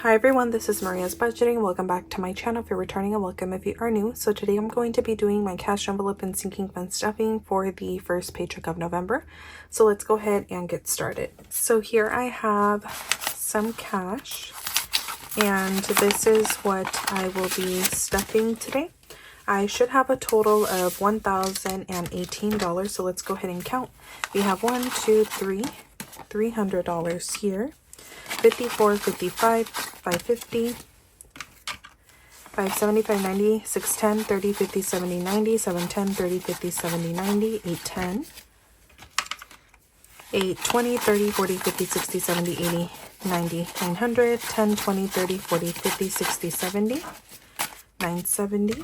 Hi everyone, this is Maria's Budgeting. Welcome back to my channel. If you're returning, and welcome if you are new. So today I'm going to be doing my cash envelope and sinking fund stuffing for the first paycheck of November. So let's go ahead and get started. So here I have some cash, and this is what I will be stuffing today. I should have a total of $1,018. So let's go ahead and count. We have $300 here. 54, 55, 550, 570, 590, 610, 30, 50, 70, 90, 710, 30, 50, 70, 90, 810, 820, 30, 40, 50, 60, 70, 80, 90, 900, 10, 20, 30, 40, 50, 60, 70, 970,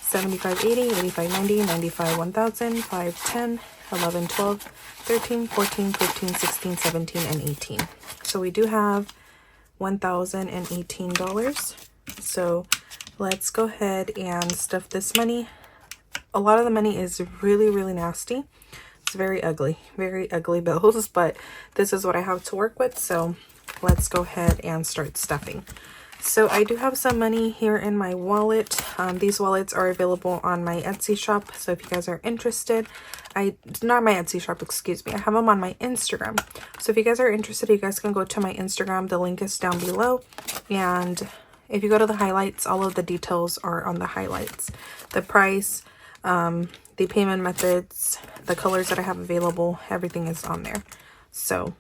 75, 80, 85, 90, 95, 1000, 5, 10, 11, 12, 13, 14, 15, 16, 17, and 18. So we do have $1,018. So let's go ahead and stuff this money. A lot of the money is really nasty. It's very ugly bills, but this is what I have to work with. So let's go ahead and start stuffing. So I do have some money here in my wallet. These wallets are available on my Etsy shop. So if you guys are interested, not my Etsy shop, excuse me. I have them on my Instagram. So if you guys are interested, you guys can go to my Instagram. The link is down below. And if you go to the highlights, all of the details are on the highlights. The price, the payment methods, the colors that I have available, everything is on there. So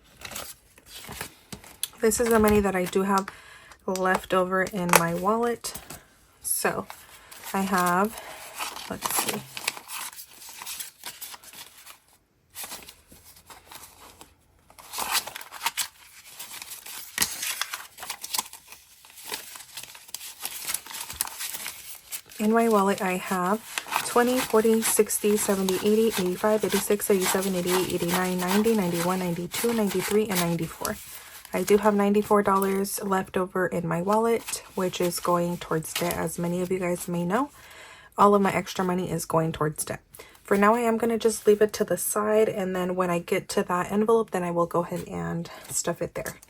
this is the money that I do have left over in my wallet. So I have, let's see, in my wallet I have 20, 40, 60, 70, 80, 85, 86, 87, 88, 89, 90, 91, 92, 93, and 94. I do have $94 left over in my wallet, which is going towards debt. As many of you guys may know, all of my extra money is going towards debt. For now, I am going to just leave it to the side, and then when I get to that envelope, then I will go ahead and stuff it there.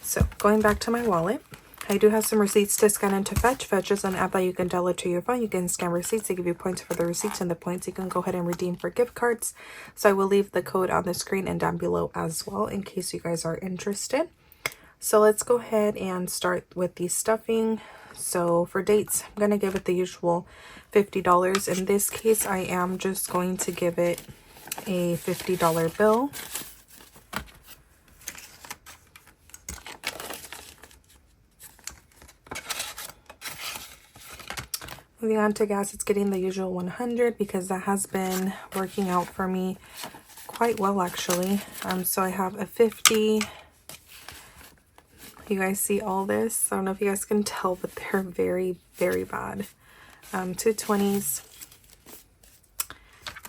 So going back to my wallet, I do have some receipts to scan into Fetch. Fetch is an app that you can download to your phone. You can scan receipts. They give you points for the receipts, and the points you can go ahead and redeem for gift cards. So I will leave the code on the screen and down below as well in case you guys are interested. So let's go ahead and start with the stuffing. So for dates, I'm going to give it the usual $50. In this case, I am just going to give it a $50 bill. Moving on to gas, it's getting the usual 100 because that has been working out for me quite well actually. So I have a 50. You guys see all this? I don't know if you guys can tell, but they're very bad. 2 20s.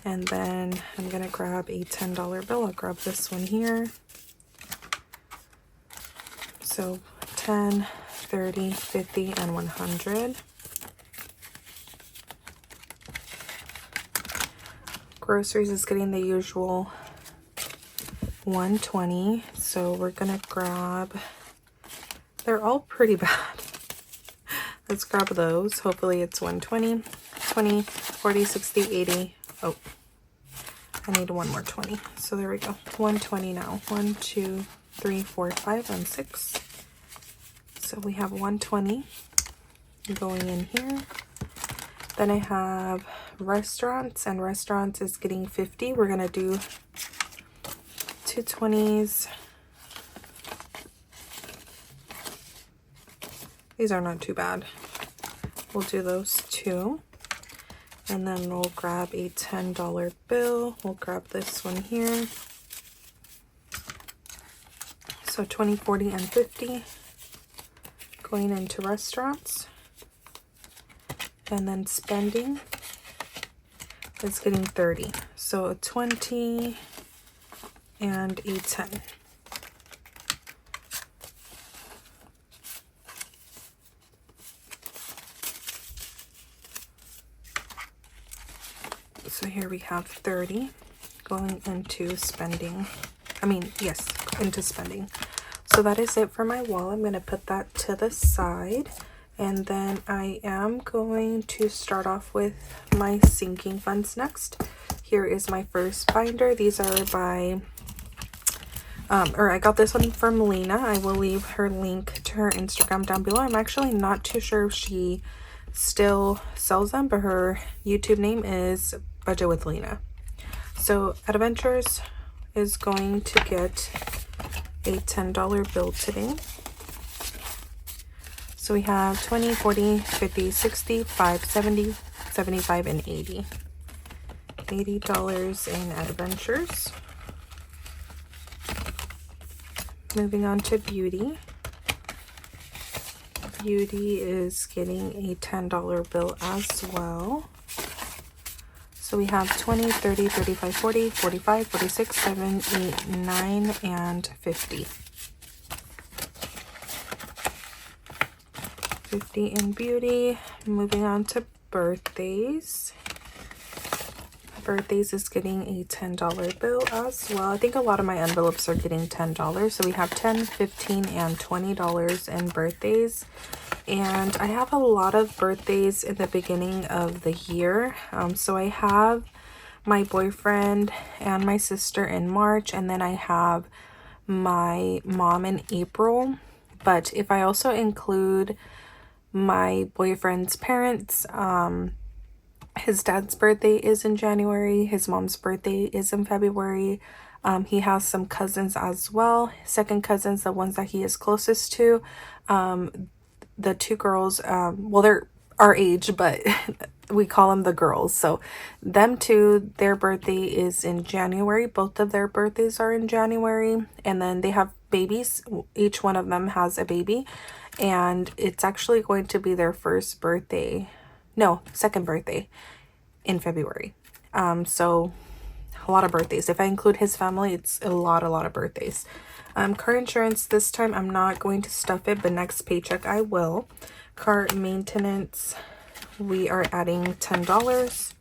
And then I'm gonna grab a $10 bill. I'll grab this one here. So 10, 30, 50, and 100. Groceries is getting the usual 120. So we're gonna grab, they're all pretty bad. Let's grab those. Hopefully it's 120, 20, 40, 60, 80. Oh, I need one more 20. So there we go. 120 now. 1, 2, 3, 4, 5, and 6. So we have 120 going in here. Then I have restaurants, and restaurants is getting 50. We're gonna do 2 20s. These are not too bad. We'll do those 2. And then we'll grab a $10 bill. We'll grab this one here. So 20, 40, and 50 going into restaurants. And then spending is getting 30. So a 20 and a 10. So here we have 30 going into spending. Into spending. So that is it for my wall. I'm going to put that to the side. And then I am going to start off with my sinking funds next. Here is my first binder. These are by, I got this one from Lena. I will leave her link to her Instagram down below. I'm actually not too sure if she still sells them, but her YouTube name is Budget with Lena. So Adventures is going to get a $10 bill today. So we have 20, 40, 50, 60, 5, 70, 75, and 80. $80 in Adventures. Moving on to Beauty. Beauty is getting a $10 bill as well. So we have 20, 30, 35, 40, 45, 46, 7, 8, 9, and 50. 50 in Beauty. Moving on to Birthdays. Birthdays is getting a $10 bill as well. I think a lot of my envelopes are getting $10. So we have $10, $15, and $20 in Birthdays. And I have a lot of birthdays in the beginning of the year. So I have my boyfriend and my sister in March, and then I have my mom in April. But if I also include my boyfriend's parents, his dad's birthday is in January. His mom's birthday is in February. He has some cousins as well. Second cousins, the ones that he is closest to. The two girls, well, they're our age, but we call them the girls. So them two, their birthday is in January. Both of their birthdays are in January. And then they have babies. Each one of them has a baby. And it's actually going to be their first birthday. No, second birthday in February. So a lot of birthdays. If I include his family, it's a lot of birthdays. Car insurance, this time I'm not going to stuff it, but next paycheck I will. Car maintenance, we are adding $10.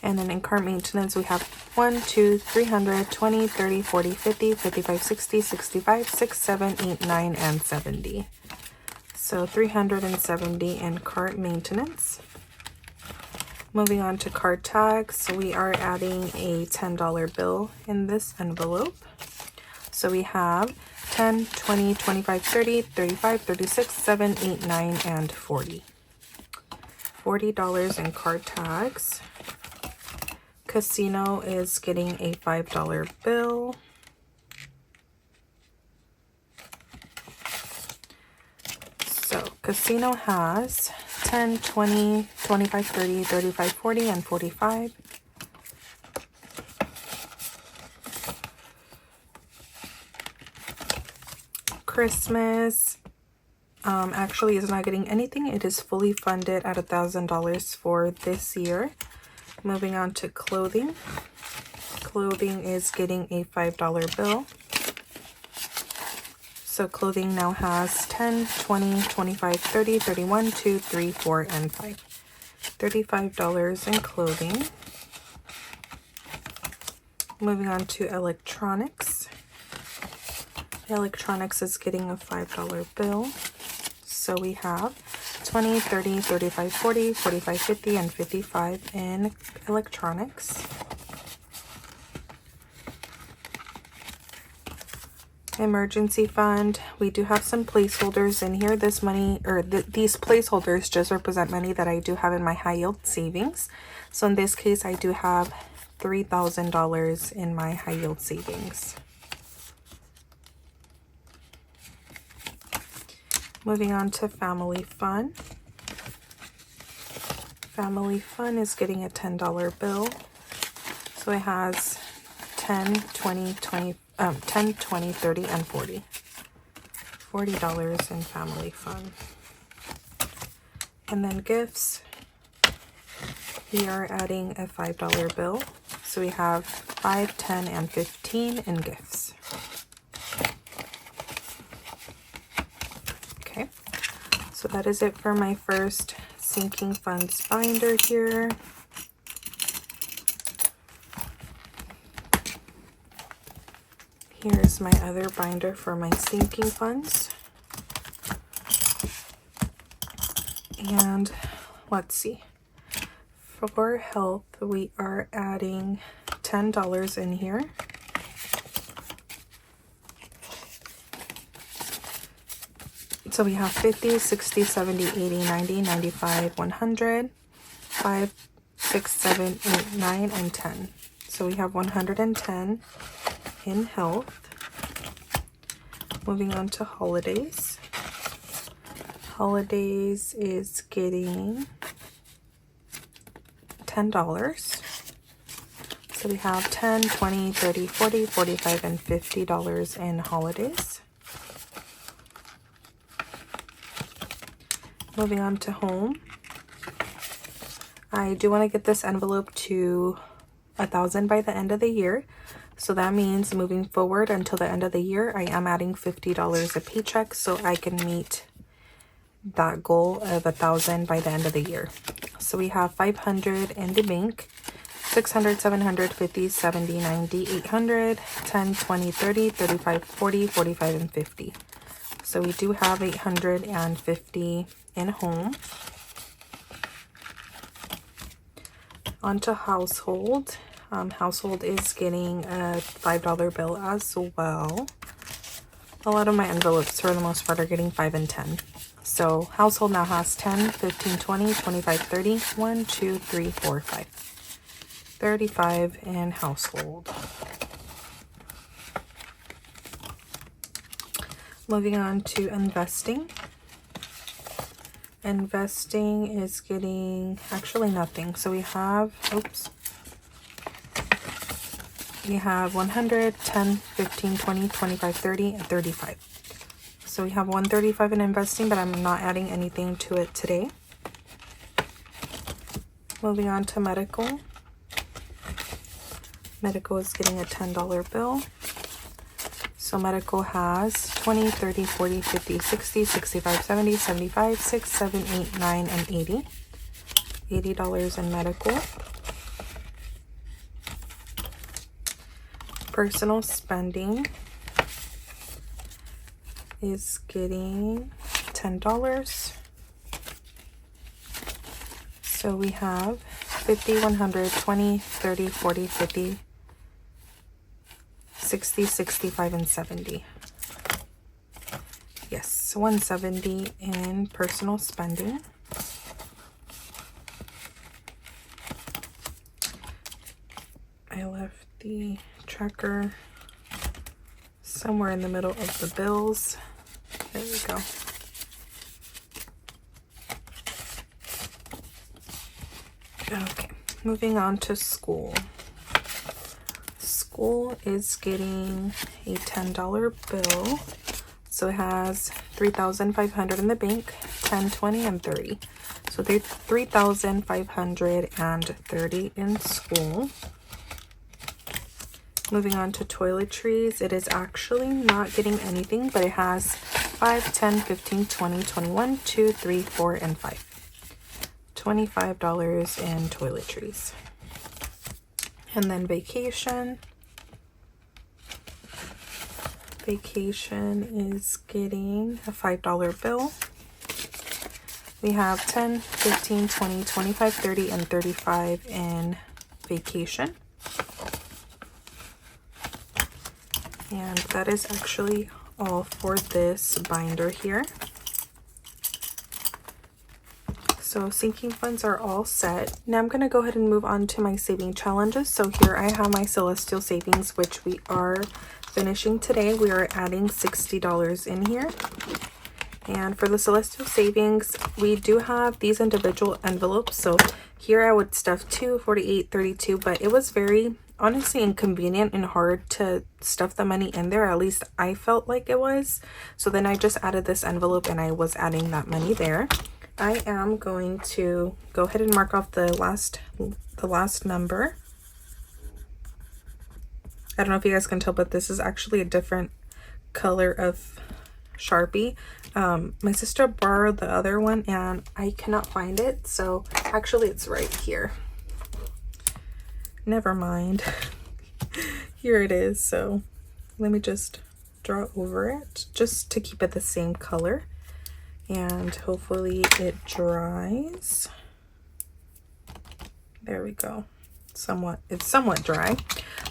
And then in car maintenance, we have 1, 2, 300, 20, 30, 40, 50, 55, 60, 65, 6, 7, 8, 9, and 70. So 370 in cart maintenance. Moving on to card tags, so we are adding a $10 bill in this envelope. So we have 10, 20, 25, 30, 35, 36, 7, 8, 9, and 40. $40 in card tags. Casino is getting a $5 bill. So Casino has 10, 20, 25, 30, 35, 40, and 45. Christmas actually is not getting anything. It is fully funded at $1,000 for this year. Moving on to clothing. Clothing is getting a $5 bill. So clothing now has 10, 20, 25, 30, 31, 2, 3, 4, and 5. $35 in clothing. Moving on to electronics. Electronics is getting a $5 bill. So we have 20, 30, 35, 40, 45, 50, and 55 in electronics. Emergency fund, we do have some placeholders in here. This money, or these placeholders just represent money that I do have in my high yield savings. So in this case, I do have $3,000 in my high yield savings. Moving on to family fun. Family fun is getting a $10 bill. So it has 10, 20, 20, 10, 20, 30, and 40. $40 in family fun. And then gifts, we are adding a $5 bill. So we have 5, 10, and 15 in gifts. Okay, so that is it for my first sinking funds binder here. Here's my other binder for my sinking funds. And let's see. For health, we are adding $10 in here. So we have 50, 60, 70, 80, 90, 95, 100, 5, 6, 7, 8, 9, and 10. So we have 110 in health. Moving on to holidays. Holidays is getting $10. So we have 10, 20, 30, 40, 45, and $50 in holidays. Moving on to home. I do want to get this envelope to 1,000 by the end of the year. So that means moving forward until the end of the year, I am adding $50 a paycheck so I can meet that goal of 1,000 by the end of the year. So we have 500 in the bank, 600, 700, 50, 70, 90, 800, 10, 20, 30, 35, 40, 45, and 50. So we do have 850 in home. Onto household. Household is getting a $5 bill as well. A lot of my envelopes for the most part are getting 5 and 10. So household now has 10, 15, 20, 25, 30, 1, 2, 3, 4, 5. 35 in household. Moving on to investing. Investing is getting actually nothing. So we have, we have 100, 10, 15, 20, 25, 30, and 35. So we have 135 in investing, but I'm not adding anything to it today. Moving on to medical. Medical is getting a $10 bill. So medical has 20, 30, 40, 50, 60, 65, 70, 75, 6, 7, 8, 9, and 80. $80 in medical. Personal spending is getting $10. So we have 50, 100, 20, 30, 40, 50, 60, 65, and 70. Yes, 170 in personal spending. I left the tracker somewhere in the middle of the bills. There we go. Okay, moving on to school. School is getting a $10 bill. So it has 3,500 in the bank, 10, 20, and 30. So there's 3,530 in school. Moving on to toiletries, it is actually not getting anything, but it has 5, 10, 15, 20, 21, 2, 3, 4, and 5. $25 in toiletries. And then vacation. Vacation is getting a $5 bill. We have 10, 15, 20, 25, 30, and 35 in vacation. And that is actually all for this binder here. So sinking funds are all set. Now I'm going to go ahead and move on to my saving challenges. So here I have my Celestial Savings, which we are finishing today. We are adding $60 in here. And for the Celestial Savings, we do have these individual envelopes. So here I would stuff 2, 48, 32, but it was very honestly inconvenient and hard to stuff the money in there. At least I felt like it was. So then I just added this envelope and I was adding that money there. I am going to go ahead and mark off the last number. I don't know if you guys can tell, but this is actually a different color of Sharpie. My sister borrowed the other one and I cannot find it. So actually it's right here. Never mind. Here it is. So let me just draw over it just to keep it the same color, and hopefully it dries. There we go. It's somewhat dry.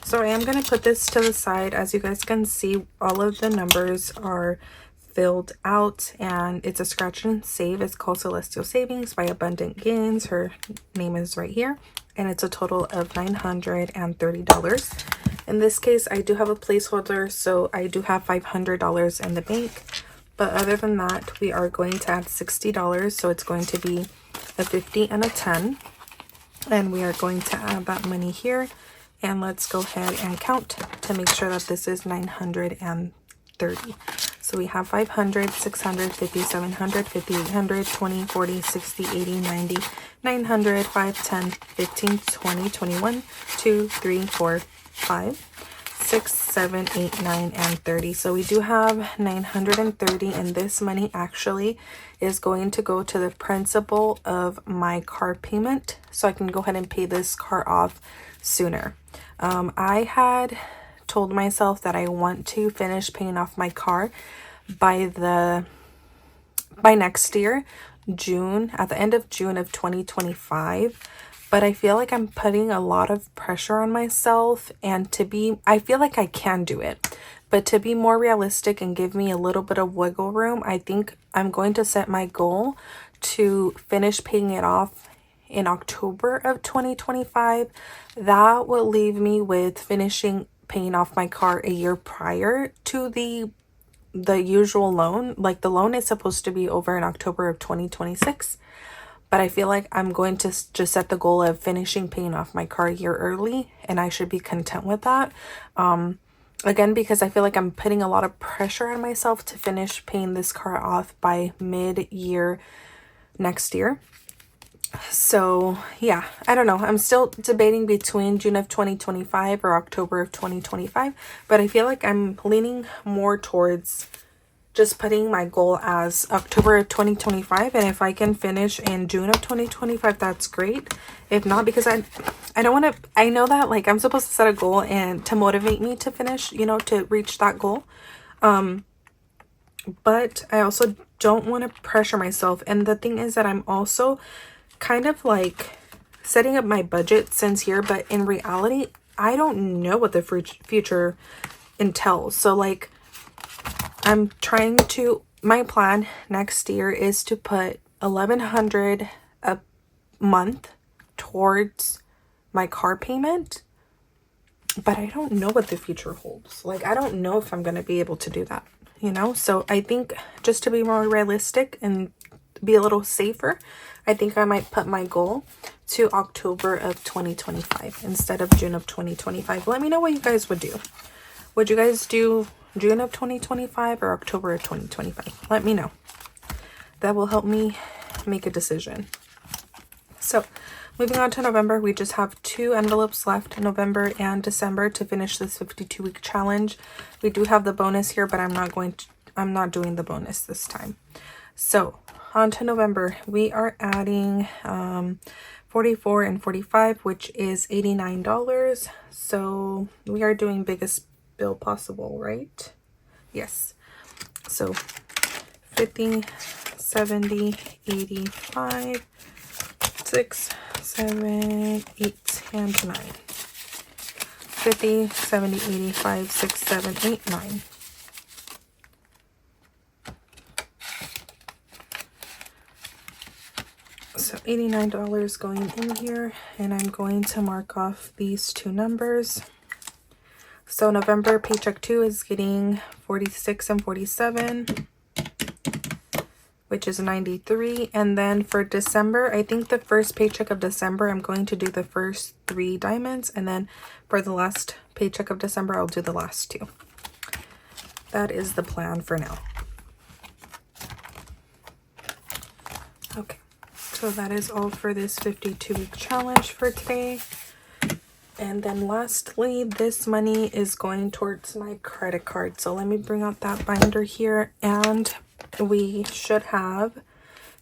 So I am going to put this to the side. As you guys can see, all of the numbers are filled out, and it's a scratch and save. It's called Celestial Savings by Abundant Gains. Her name is right here, and it's a total of $930. In this case, I do have a placeholder, so I do have $500 in the bank. But other than that, we are going to add $60, so it's going to be a 50 and a 10. And we are going to add that money here. And let's go ahead and count to make sure that this is 930. So we have 500, 600, 50, 700, 50, 800, 20, 40, 60, 80, 90, 900, 5, 10, 15, 20, 21, 2, 3, 4, 5, 6, 7, 8, 9, and 30. So we do have 930, and this money actually is going to go to the principal of my car payment, so I can go ahead and pay this car off sooner. I had told myself that I want to finish paying off my car by next year, June, at the end of June of 2025. But I feel like I'm putting a lot of pressure on myself, and I feel like I can do it. But to be more realistic and give me a little bit of wiggle room, I think I'm going to set my goal to finish paying it off in October of 2025. That will leave me with finishing paying off my car a year prior to the usual loan. Like, the loan is supposed to be over in October of 2026. But I feel like I'm going to just set the goal of finishing paying off my car a year early, and I should be content with that. Again, because I feel like I'm putting a lot of pressure on myself to finish paying this car off by mid-year next year. So yeah, I don't know. I'm still debating between June of 2025 or October of 2025, but I feel like I'm leaning more towards just putting my goal as October of 2025, and if I can finish in June of 2025, that's great. If not, because I don't want to, I know that like I'm supposed to set a goal and to motivate me to finish, you know, to reach that goal. But I also don't want to pressure myself. And the thing is that I'm also kind of like setting up my budget since here, but in reality, I don't know what the future entails. So like, I'm trying to, my plan next year is to put $1,100 a month towards my car payment, but I don't know what the future holds. Like, I don't know if I'm going to be able to do that, you know? So I think just to be more realistic and be a little safer, I think I might put my goal to October of 2025 instead of June of 2025. Let me know what you guys would do. Would you guys do June of 2025 or October of 2025? Let me know. That will help me make a decision. So moving on to November, we just have 2 envelopes left, November and December, to finish this 52-week challenge. We do have the bonus here, but I'm not doing the bonus this time. So on to November, we are adding 44 and 45, which is $89. So we are doing biggest bill possible, right? Yes. So 50, 70, 85, 6, 7, 8, and 9. 50, 70, 85, 6, 7, 8, 9. So $89 going in here, and I'm going to mark off these 2 numbers. So November paycheck 2 is getting 46 and 47, which is 93. And then for December, I think the first paycheck of December, I'm going to do the first 3 diamonds. And then for the last paycheck of December, I'll do the last 2. That is the plan for now. Okay, so that is all for this 52-week challenge for today. And then lastly, this money is going towards my credit card. So let me bring out that binder here, and we should have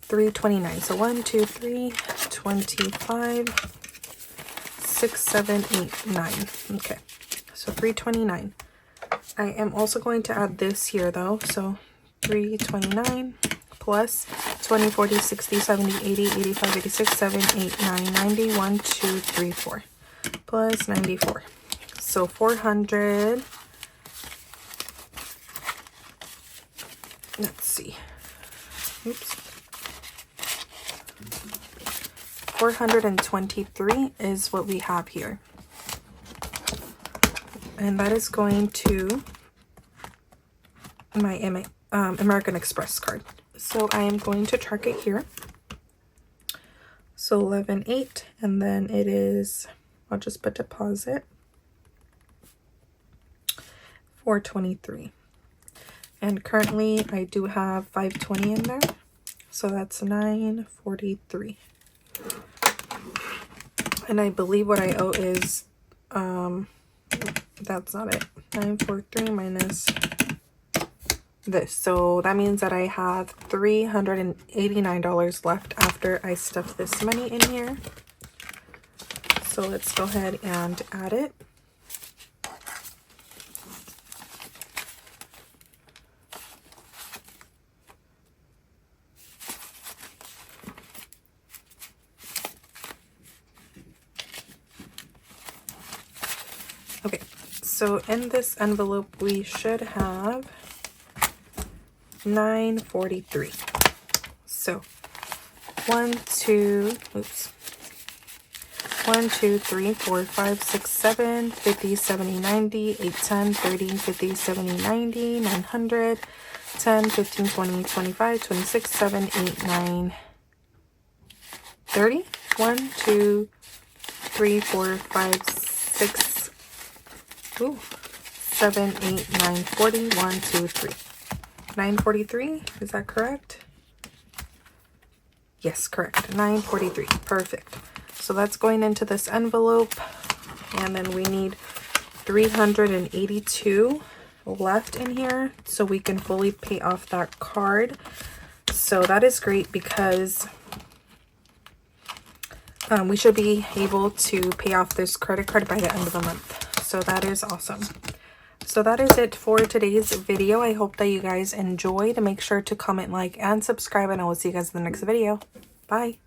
$329. So 1, 2, 3, 25, 6, 7, 8, 9. Okay, so $329. I am also going to add this here though. So 329 plus 20, 40, 60, 70, 80, 85, 86, 7, 8, 9, 90, 1, 2, 3, 4 plus 94. So 400. Let's see. Oops. 423 is what we have here. And that is going to my American Express card. So I am going to track it here. So 11.8, and then it is, I'll just put deposit, 423. And currently I do have 520 in there. So that's 943. And I believe what I owe is, that's not it. 943 minus this. So that means that I have $389 left after I stuff this money in here. So let's go ahead and add it. Okay, so in this envelope we should have 943. So 1, 2, 3, 4, 5, 6, 7, 50, 70, 90, 8, 10, 30, 50, 70, 90, 900, 10, 15, 20, 25, 26, 7, 8, 9, 30. 1, 2, 3, 4, 5, 6, 7, 8, 9, 40, 1, 2, 3. 943, is that correct? Yes, correct. 943. Perfect. So that's going into this envelope. And then we need 382 left in here so we can fully pay off that card. So that is great because we should be able to pay off this credit card by the end of the month. So that is awesome. So that is it for today's video. I hope that you guys enjoyed. Make sure to comment, like, and subscribe, and I will see you guys in the next video. Bye.